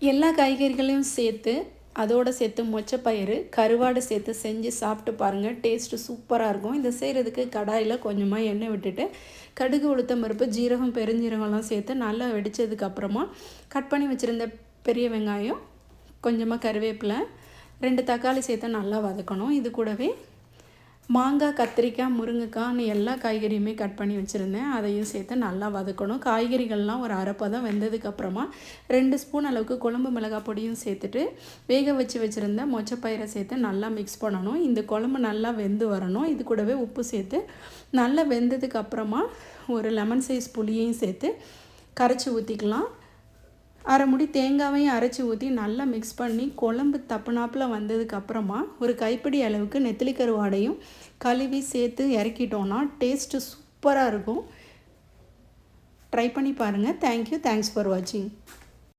எல்லா காய்கறிகளையும் சேர்த்து அதோடு சேர்த்து மொச்சப்பயிறு கருவாடு சேர்த்து செஞ்சு சாப்பிட்டு பாருங்கள். டேஸ்ட்டு சூப்பராக இருக்கும். இதை செய்கிறதுக்கு கடாயில் கொஞ்சமாக எண்ணெய் விட்டுட்டு கடுகு உளுத்தம் பருப்பு ஜீரகம் பெருஞ்சீரகம்லாம் சேர்த்து நல்லா வெடித்ததுக்கப்புறமா கட் பண்ணி வச்சுருந்த பெரிய வெங்காயம் கொஞ்சமாக கருவேப்பிலை 2 தக்காளி சேர்த்து நல்லா வதக்கணும். இது கூடவே மாங்காய் கத்திரிக்காய் முருங்கைக்காய்னு எல்லா காய்கறியுமே கட் பண்ணி வச்சுருந்தேன். அதையும் சேர்த்து நல்லா வதக்கணும். காய்கறிகள்லாம் ஒரு அரைப்பதம் வெந்ததுக்கப்புறமா 2 ஸ்பூன் அளவுக்கு குழம்பு மிளகாய் பொடியும் சேர்த்துட்டு வேக வச்சுருந்த மொச்சப்பயிரை சேர்த்து நல்லா மிக்ஸ் பண்ணணும். இந்த குழம்பு நல்லா வெந்து வரணும். இது கூடவே உப்பு சேர்த்து நல்லா வெந்ததுக்கப்புறமா ஒரு லெமன் சைஸ் புளியையும் சேர்த்து கரைச்சி ஊற்றிக்கலாம். அரை முடி தேங்காவையும் அரைச்சி ஊற்றி நல்லா மிக்ஸ் பண்ணி குழம்பு தப்புனாப்பில் வந்ததுக்கப்புறமா ஒரு கைப்பிடி அளவுக்கு நெத்திலி கருவாடையும் கழுவி சேர்த்து இறக்கிட்டோன்னா டேஸ்ட்டு சூப்பராக இருக்கும். ட்ரை பண்ணி பாருங்கள். தேங்க்யூ. தேங்க்ஸ் ஃபார் வாட்சிங்.